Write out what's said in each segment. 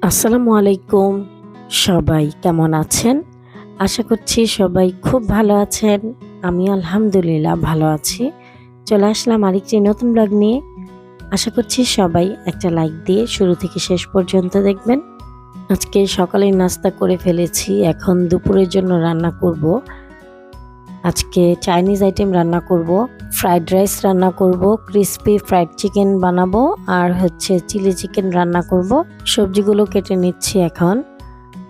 আসসালামু আলাইকুম। সবাই কেমন আছেন? আশা করছি সবাই খুব ভালো আছেন। আমি আলহামদুলিল্লাহ ভালো আছি। চলে আসলাম আরেকটি নতুন ব্লগ নিয়ে। আশা করছি সবাই একটা লাইক দিয়ে শুরু থেকে শেষ পর্যন্ত দেখবেন। আজকে সকালে নাস্তা করে ফেলেছি। এখন দুপুরের জন্য রান্না করব। আজকে চাইনিজ আইটেম রান্না করব, ফ্রাইড রাইস রান্না করব, ক্রিসপি ফ্রাইড চিকেন বানাবো আর চিলি চিকেন রান্না করব। সবজিগুলো কেটে নিচ্ছি এখন।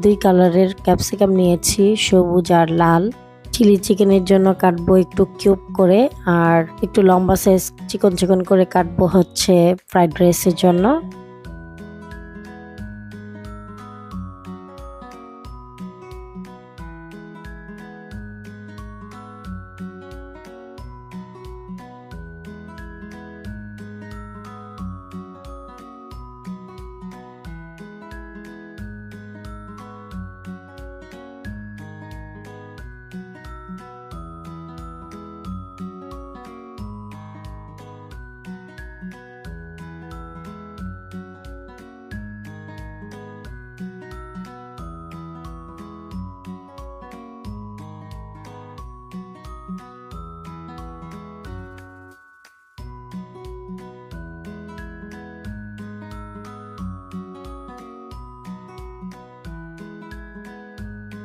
2 কালারের ক্যাপসিকাম নিয়েছি, সবুজ আর লাল। চিলি চিকেনের জন্য কাটবো একটু কিউব করে, আর একটু লম্বা সাইজ চিকন চিকন করে কাটবো ফ্রাইড রাইসের জন্য।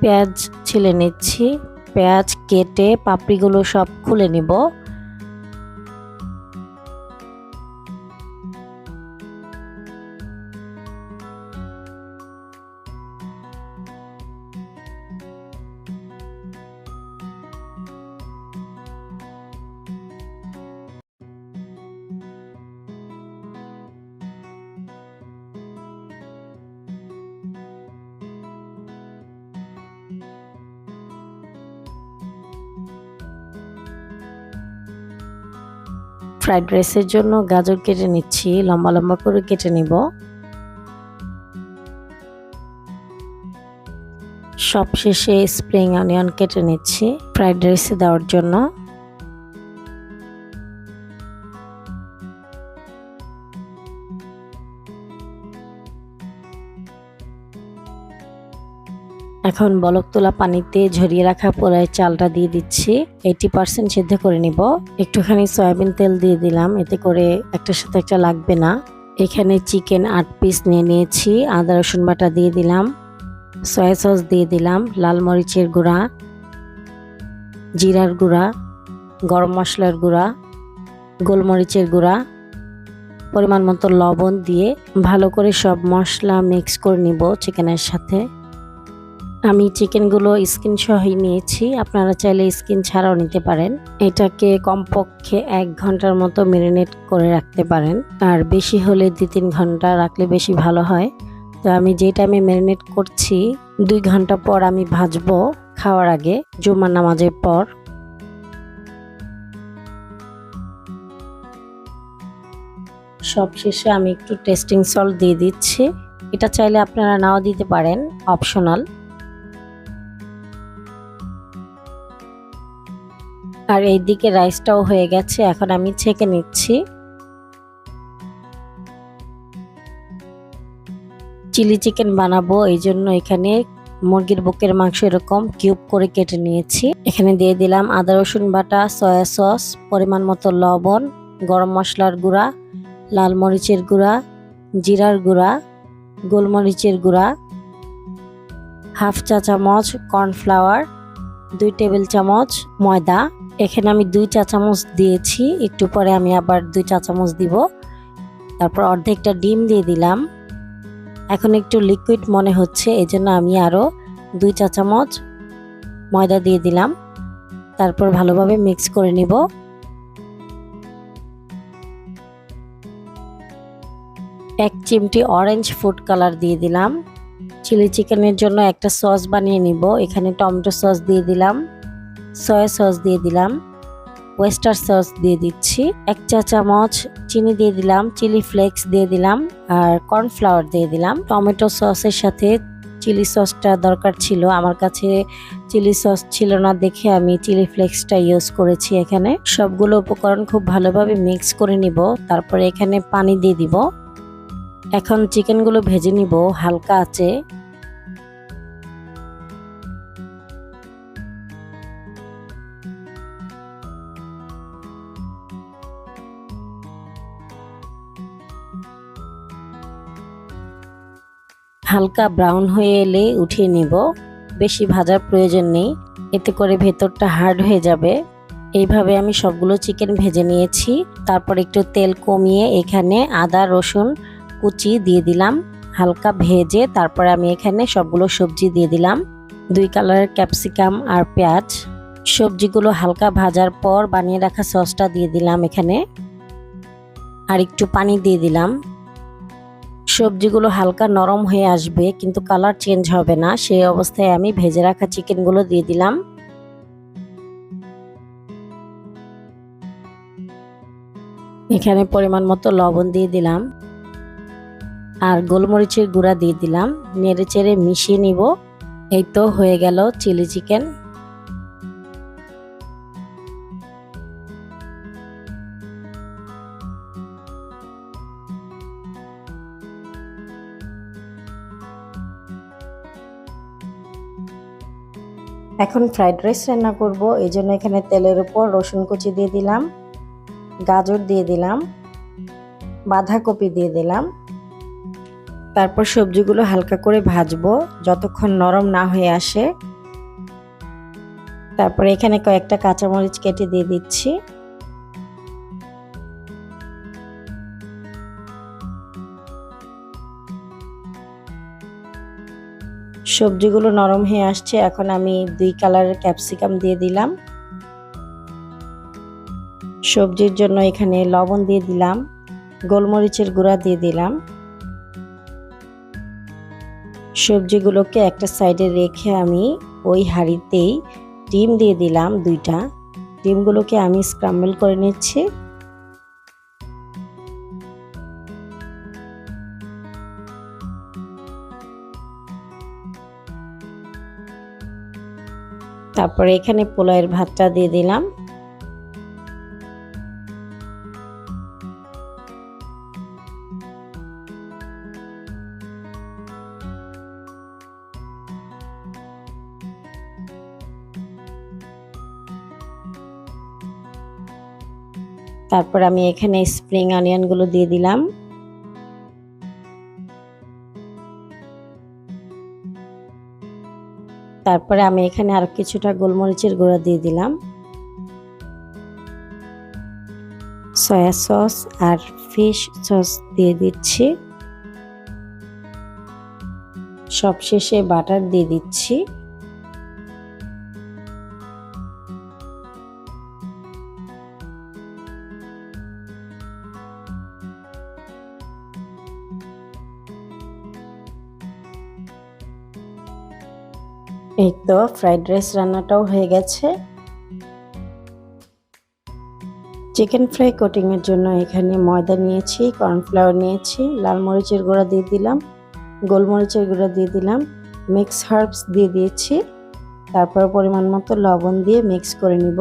পেঁয়াজ ছিলে নিচ্ছি। পেঁয়াজ কেটে পাপড়িগুলো সব খুলে নিব। ফ্রাইড রাইসের জন্য গাজর কেটে নিচ্ছি, লম্বা লম্বা করে কেটে নিব। সবশেষে স্প্রিং অনিয়ন কেটে নিচ্ছি ফ্রাইড রাইসে দেওয়ার জন্য। এখন বলক তোলা পানিতে ঝরিয়ে রাখা পোলাও চালটা দিয়ে দিচ্ছি। 80% সিদ্ধ করে নিব। একটুখানি সয়াবিন তেল দিয়ে দিলাম, এতে করে একটার সাথে একটা লাগবে না। এখানে চিকেন 8 পিস নিয়ে নিয়েছি। আদা রসুন বাটা দিয়ে দিলাম, সয়া সস দিয়ে দিলাম, লাল মরিচের গুঁড়া, জিরার গুঁড়া, গরম মশলার গুঁড়া, গোলমরিচের গুঁড়া, পরিমাণ মতো লবণ দিয়ে ভালো করে সব মশলা মিক্স করে নিব চিকেনের সাথে। আমি চিকেনগুলো স্কিন সহই নিয়েছি, আপনারা চাইলে স্কিন ছাড়াও নিতে পারেন। এটাকে কমপক্ষে 1 ঘন্টার মতো ম্যারিনেট করে রাখতে পারেন, আর বেশি হলে 2-3 ঘন্টা রাখলে বেশি ভালো হয়। তো আমি যে টাইমে ম্যারিনেট করছি 2 ঘন্টা পর আমি ভাজবো, খাওয়ার আগে, জুমার নামাজের পর। সবশেষে আমি একটু টেস্টিং সল্ট দিয়ে দিচ্ছি। এটা চাইলে আপনারা নাও দিতে পারেন, অপশনাল। আর এইদিকে রাইসটাও হয়ে গেছে, এখন আমি ছেঁকে নিচ্ছি। চিলি চিকেন বানাবো, এই জন্য এখানে মুরগির বুকের মাংস এরকম কিউব করে কেটে নিয়েছি। এখানে দিয়ে দিলাম আদা রসুন বাটা, সয়া সস, পরিমাণ মতো লবণ, গরম মশলার গুঁড়া, লাল মরিচের গুঁড়া, জিরার গুঁড়া, গোলমরিচের গুঁড়া, হাফ চা চামচ কর্নফ্লাওয়ার, 2 টেবিল চামচ ময়দা। এখানে আমি 2 চা চামচ দিয়েছি, একটু পরে আমি আবার 2 চা চামচ দিব। তারপর অর্ধেকটা ডিম দিয়ে দিলাম। এখন একটু লিকুইড মনে হচ্ছে, এজন্য আমি আরো 2 চা চামচ ময়দা দিয়ে দিলাম। তারপর ভালোভাবে মিক্স করে নিব। এক চিমটি অরেঞ্জ ফুড কালার দিয়ে দিলাম। চিলি চিকেনের জন্য একটা সস বানিয়ে নিব। এখানে টমেটো সস দিয়ে দিলাম, সয়া সস দিয়ে দিলাম, ওয়েস্টার সস দিয়ে দিচ্ছি, 1 চা চামচ চিনি দিয়ে দিলাম, চিলি ফ্লেক্স দিয়ে দিলাম, আর কর্নফ্লাওয়ার দিয়ে দিলাম। টমেটো সসের সাথে চিলি সসটা দরকার ছিল, আমার কাছে চিলি সস ছিল না দেখে আমি চিলি ফ্লেক্সটা ইউজ করেছি। এখানে সবগুলো উপকরণ খুব ভালোভাবে মিক্স করে নিব। তারপরে এখানে পানি দিয়ে দিব। এখন চিকেনগুলো ভেজে নিব হালকা আঁচে। হালকা ব্রাউন হয়ে এলে উঠিয়ে নিব। বেশি ভাজার প্রয়োজন নেই, এতে করে ভেতরটা হার্ড হয়ে যাবে। এইভাবে আমি সবগুলো চিকেন ভেজে নিয়েছি। তারপর একটু তেল কমিয়ে এখানে আদা রসুন কুচি দিয়ে দিলাম। হালকা ভেজে তারপরে আমি এখানে সবগুলো সবজি দিয়ে দিলাম, 2 কালারের ক্যাপসিকাম আর পেঁয়াজ। সবজিগুলো হালকা ভাজার পর বানিয়ে রাখা সসটা দিয়ে দিলাম এখানে, আর একটু পানি দিয়ে দিলাম। সবজিগুলো হালকা নরম হয়ে আসবে কিন্তু কালার চেঞ্জ হবে না, সেই অবস্থায় আমি ভেজে রাখা চিকেনগুলো দিয়ে দিলাম। এখানে পরিমাণ মতো লবণ দিয়ে দিলাম আর গোলমরিচের গুঁড়া দিয়ে দিলাম। নেড়ে চেড়ে মিশিয়ে নিব। এই তো হয়ে গেল চিলি চিকেন। এখন ফ্রাইড রাইস রান্না করব, এই জন্য এখানে তেলের উপর রসুন কুচি দিয়ে দিলাম, গাজর দিয়ে দিলাম, বাঁধাকপি দিয়ে দিলাম। তারপর সবজিগুলো হালকা করে ভাজবো যতক্ষণ নরম না হয়ে আসে। তারপর এখানে কয়েকটা কাঁচামরিচ কেটে দিয়ে দিচ্ছি। সবজিগুলো নরম হয়ে আসছে, এখন আমি 2 কালারের ক্যাপসিকাম দিয়ে দিলাম। সবজির জন্য এখানে লবণ দিয়ে দিলাম, গোলমরিচের গুঁড়া দিয়ে দিলাম। সবজিগুলোকে একটা সাইডে রেখে আমি ওই হাঁড়িতেই ডিম দিয়ে দিলাম 2টা। ডিমগুলোকে আমি স্ক্রাম্বল করে নিচ্ছি। তারপরে এখানে পোলাওয়ের ভাতটা দিয়ে দিলাম। তারপর আমি এখানে স্প্রিং অনিয়নগুলো দিয়ে দিলাম। তারপরে আমি এখানে আর কিছুটা গোলমরিচের গুঁড়া দিয়ে দিলাম, সয়া সস আর ফিশ সস দিয়ে দিচ্ছি। সবশেষে বাটার দিয়ে দিচ্ছি। এই তো ফ্রাইড রাইস রান্নাটাও হয়ে গেছে। চিকেন ফ্রাই কোটিংয়ের জন্য এখানে ময়দা নিয়েছি, কর্নফ্লাওয়ার নিয়েছি, লাল মরিচের গুঁড়া দিয়ে দিলাম, গোলমরিচের গুঁড়া দিয়ে দিলাম, মিক্স হার্বস দিয়ে দিয়েছি। তারপর পরিমাণ মতো লবণ দিয়ে মিক্স করে নিব।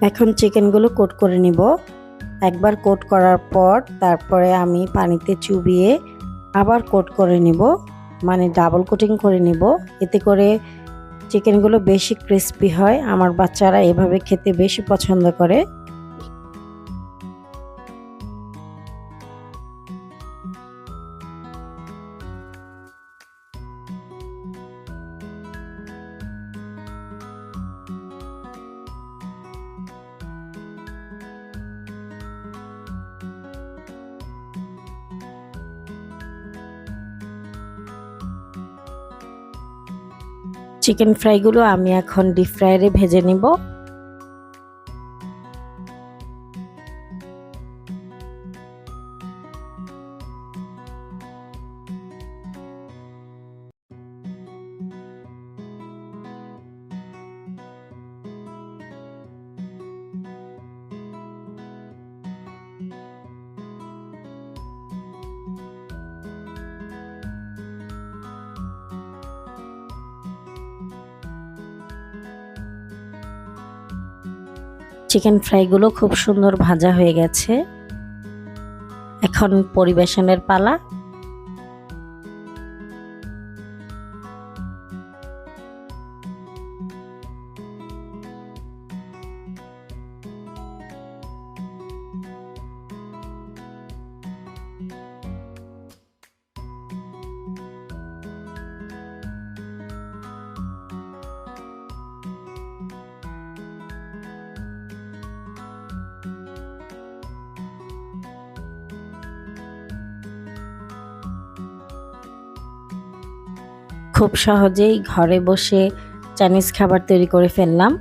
এখন চিকেনগুলো কোট করে নিব। একবার কোট করার পর তারপরে আমি পানিতে চুবিয়ে আবার কোট করে নিব, মানে ডাবল কোটিং করে নিব। এতে করে চিকেনগুলো বেশি ক্রিস্পি হয়। আমার বাচ্চারা এভাবে খেতে বেশি পছন্দ করে। চিকেন ফ্রাইগুলো আমি এখন ডিপ ফ্রায়ারে ভেজে নিব। চিকেন ফ্রাইগুলো খুব সুন্দর ভাজা হয়ে গেছে। এখন পরিবেশনের পালা। খুব সহজেই ঘরে বসে চাইনিজ খাবার তৈরি করে ফেললাম।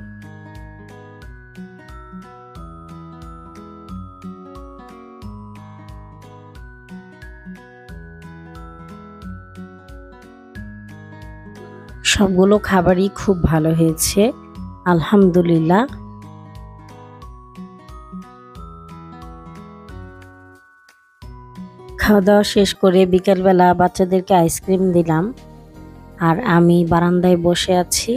সবগুলো খাবারই খুব ভালো হয়েছে, আলহামদুলিল্লাহ। খাওয়া দাওয়া শেষ করে বিকেলবেলা বাচ্চাদেরকে আইসক্রিম দিলাম, আর আমি বারান্দায় বসে আছি।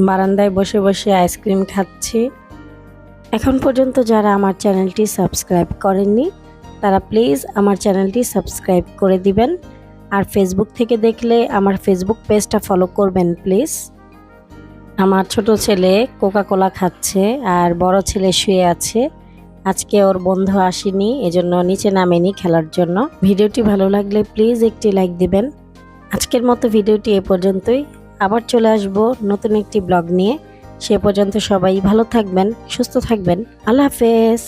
বারান্দায় বসে বসে আইসক্রিম খাচ্ছি। এখন পর্যন্ত যারা আমার চ্যানেলটি সাবস্ক্রাইব করেননি তারা প্লিজ আমার চ্যানেলটি সাবস্ক্রাইব করে দিবেন, আর ফেসবুক থেকে দেখলে আমার ফেসবুক পেজটা ফলো করবেন প্লিজ। আমার ছোট ছেলে কোকা কোলা খাচ্ছে আর বড় ছেলে শুয়ে আছে। আজকে ওর বন্ধু আসেনি, এজন্য নিচে নামেনি খেলার জন্য। ভিডিওটি ভালো লাগলে প্লিজ একটি লাইক দিবেন। আজকের মতো ভিডিওটি এ পর্যন্তই। আবার চলে আসব নতুন একটি ব্লগ নিয়ে। সে পর্যন্ত সবাই ভালো থাকবেন, সুস্থ থাকবেন। আল্লাহ হাফেজ।